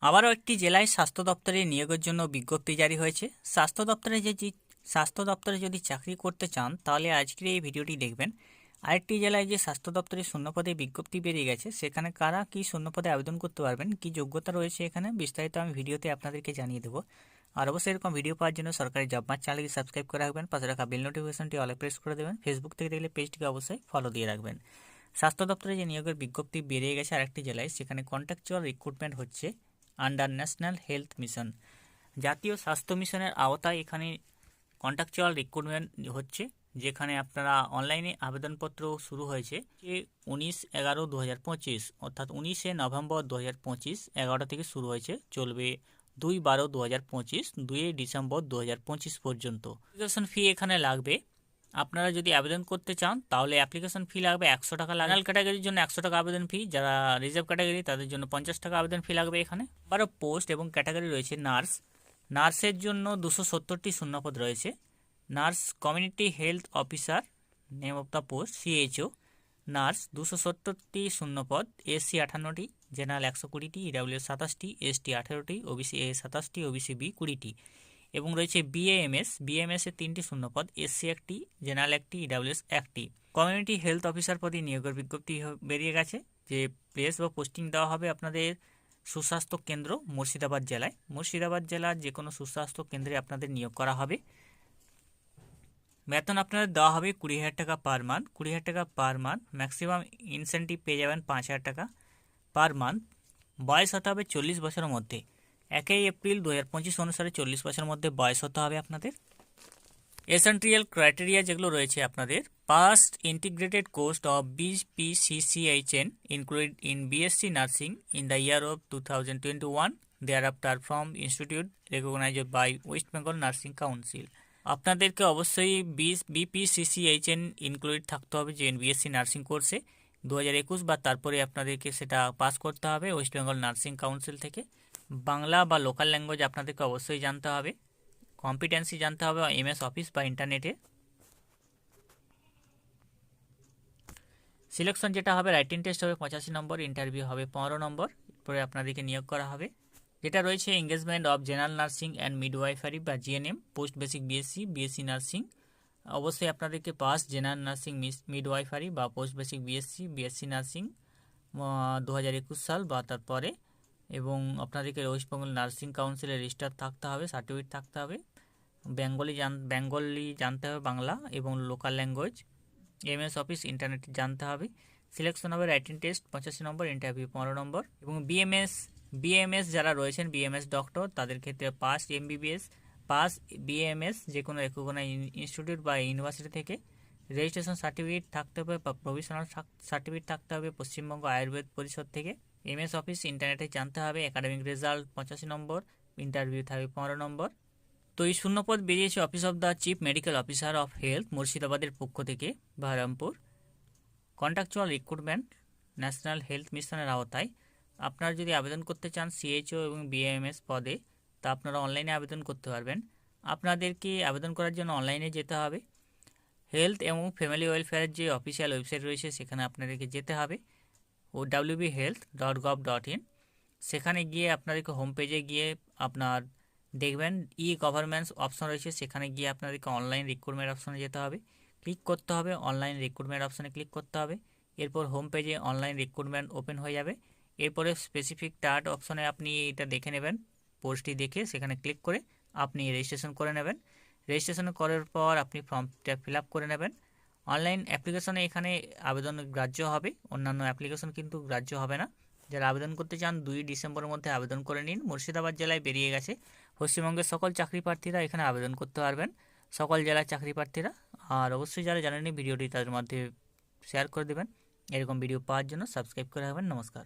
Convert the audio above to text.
আবারও একটি জেলায় স্বাস্থ্য দপ্তরে নিয়োগের জন্য বিজ্ঞপ্তি জারি হয়েছে। স্বাস্থ্য দপ্তরে যদি চাকরি করতে চান তাহলে আজকের এই ভিডিওটি দেখবেন। আরেকটি জেলায় যে স্বাস্থ্য দপ্তরে শূন্যপদে বিজ্ঞপ্তি বেরিয়ে গেছে, সেখানে কারা কি শূন্যপদে আবেদন করতে পারবেন, কি যোগ্যতা রয়েছে, এখানে বিস্তারিত আমি ভিডিওতে আপনাদেরকে জানিয়ে দেবো। আর অবশ্যই এরকম ভিডিও পাওয়ার জন্য সরকারি জব মার্ট চ্যানেলকে সাবস্ক্রাইব করে রাখবেন, পাশে রাখা বেল নোটিফিকেশনটি অলে প্রেস করে দেবেন। ফেসবুক থেকে দেখলে পেজটিকে অবশ্যই ফলো দিয়ে রাখবেন। স্বাস্থ্য দপ্তরে যে নিয়োগের বিজ্ঞপ্তি বেরিয়ে গেছে আরেকটি জেলায়, সেখানে কন্ট্রাকচুয়াল রিক্রুটমেন্ট হচ্ছে আন্ডার ন্যাশনাল হেলথ মিশন, জাতীয় স্বাস্থ্য মিশনের আওতায় এখানে কন্ট্রাকচুয়াল রিক্রুটমেন্ট হচ্ছে, যেখানে আপনারা অনলাইনে আবেদনপত্র শুরু হয়েছে 19/11/2025, অর্থাৎ 19শে নভেম্বর 2025 11টা থেকে শুরু হয়েছে, চলবে 2/12/2025 2 ডিসেম্বর 2025 পর্যন্ত। অ্যাপ্লিকেশন ফি এখানে লাগবে। আপনারা যদি আবেদন করতে চান তাহলে অ্যাপ্লিকেশন ফি লাগবে 100 টাকা। জেনারেল ক্যাটাগরির জন্য 100 টাকা আবেদন ফি, যারা রিজার্ভ ক্যাটাগরি তাদের জন্য 50 টাকা আবেদন ফি লাগবে। এখানে আবারও পোস্ট এবং ক্যাটাগরি রয়েছে। নার্সের জন্য 270টি শূন্যপদ রয়েছে। Nurse community health officer, name of the post CHO। Nurse 270টি শূন্যপদ, SC 58টি, জেনারেল 120টি, EWS 27টি, ST 18টি, OBC A 27টি, OBC B 20টি। এবং রয়েছে BAMS এর 3টি শূন্যপদ, SC 1টি, জেনারেল 1টি, EWS 1টি। কমিউনিটি হেলথ অফিসার পদে নিয়োগের বিজ্ঞপ্তি বেরিয়ে গেছে। যে প্লেস বা পোস্টিং দেওয়া হবে আপনাদের সুস্বাস্থ্য কেন্দ্র মুর্শিদাবাদ জেলার যে কোনো সুস্বাস্থ্য কেন্দ্রে আপনাদের নিয়োগ করা হবে। বেতন আপনাদের দেওয়া হবে 20,000 টাকা পার মান্থ। 20,000 টাকা পার মান্থ। ম্যাক্সিমাম ইনসেন্টিভ পেয়ে যাবেন 5,000 টাকা পার মান্থ। বয়স হতে হবে 40 বছরের মধ্যে। 1 এপ্রিল 2025 অনুসারে 40 বছরের মধ্যে বয়স হতে হবে আপনাদের। এসেন্ট্রিয়াল ক্রাইটেরিয়া যেগুলো রয়েছে আপনাদের: past integrated course of BPCCHN included in BSc Nursing in the year of 2021 thereafter from institute recognized by West Bengal Nursing Council। আপনাদেরকে অবশ্যই BPCCHN ইনক্লুডেড থাকতে হবে যে BSc নার্সিং কোর্সে 2021 বা তারপরে আপনাদেরকে সেটা পাস করতে হবে ওয়েস্ট বেঙ্গল নার্সিং কাউন্সিল থেকে। বাংলা বা লোকাল ল্যাঙ্গুয়েজ আপনাদেরকে অবশ্যই জানতে হবে। কম্পিটেন্সি জানতে হবে MS অফিস বা ইন্টারনেটে। সিলেকশন যেটা হবে, রাইটিং টেস্ট হবে 85 নম্বর, ইন্টারভিউ হবে 15 নম্বর, পরে আপনাদেরকে নিয়োগ করা হবে। যেটা রয়েছে engagement of general nursing and midwifery বা GNM, post basic BSc nursing. অবশ্যই আপনাদেরকে পাস জেনারেল নার্সিং মিডওয়াইফারি বা পোস্ট বেসিক BSc নার্সিং 2021 সাল বা তারপরে, এবং আপনাদেরকে ওয়েস্ট বেঙ্গল নার্সিং কাউন্সিলের রেজিস্টার থাকতে হবে, সার্টিফিকেট থাকতে হবে। বেঙ্গলি জানতে হবে, বাংলা এবং local language. MS office internet জানতে হবে। সিলেকশন হবে রাইটিং টেস্ট 85 নম্বর, ইন্টারভিউ 15 নম্বর। এবং BMS যারা রয়েছেন, BMS ডক্টর, তাদের ক্ষেত্রে পাস MBBS, পাস BMS যে কোনো রেকগনাইজ ইনস্টিটিউট বা ইউনিভার্সিটি থেকে। রেজিস্ট্রেশন সার্টিফিকেট থাকতে হবে বা প্রভিশনাল সার্টিফিকেট থাকতে হবে পশ্চিমবঙ্গ আয়ুর্বেদ পরিষদ থেকে। MS অফিস ইন্টারনেটে জানতে হবে। একাডেমিক রেজাল্ট 85 নম্বর, ইন্টারভিউ থাকবে 15 নম্বর। তো এই শূন্যপদ বেরিয়েছে office of the chief medical officer of health মুর্শিদাবাদের পক্ষ থেকে, Baharampur. Contractual recruitment national health মিশনের আওতায়। আপনারা যদি আবেদন করতে চান CHO এবং BAMS পদে, তা আপনারা অনলাইনে আবেদন করতে পারবেন। আপনাদেরকে আবেদন করার জন্য অনলাইনে যেতে হবে। হেলথ এবং ফ্যামিলি ওয়েলফেয়ারের যে অফিসিয়াল ওয়েবসাইট রয়েছে সেখানে আপনাদেরকে যেতে হবে, wbhealth.gov.in। সেখানে গিয়ে আপনাদেরকে হোম পেজে গিয়ে আপনার দেখবেন গভর্নমেন্টস অপশন রয়েছে, সেখানে গিয়ে আপনাদেরকে অনলাইন রিক্রুটমেন্ট অপশনে যেতে হবে, ক্লিক করতে হবে। অনলাইন রিক্রুটমেন্ট অপশনে ক্লিক করতে হবে। এরপর হোম পেজে অনলাইন রিক্রুটমেন্ট ওপেন হয়ে যাবে। এরপরে স্পেসিফিক টার্ট অপশনে আপনি এটা দেখে নেবেন, পোস্টটি দেখে সেখানে ক্লিক করে আপনি রেজিস্ট্রেশন করে নেবেন। রেজিস্ট্রেশন করার পর আপনি ফর্মটা ফিল আপ করে নেবেন। অনলাইন অ্যাপ্লিকেশনে এখানে আবেদন গ্রাহ্য হবে, অন্যান্য অ্যাপ্লিকেশন কিন্তু গ্রাহ্য হবে না। যারা আবেদন করতে চান 2 ডিসেম্বরের মধ্যে আবেদন করে নিন। মুর্শিদাবাদ জেলায় বেরিয়ে গেছে। পশ্চিমবঙ্গের সকল চাকরি প্রার্থীরা এখানে আবেদন করতে পারবেন, সকল জেলার চাকরি প্রার্থীরা। আর অবশ্যই যারা জানেননি ভিডিওটি তাদের মধ্যে শেয়ার করে দেবেন। এরকম ভিডিও পাওয়ার জন্য সাবস্ক্রাইব করে রাখবেন। নমস্কার।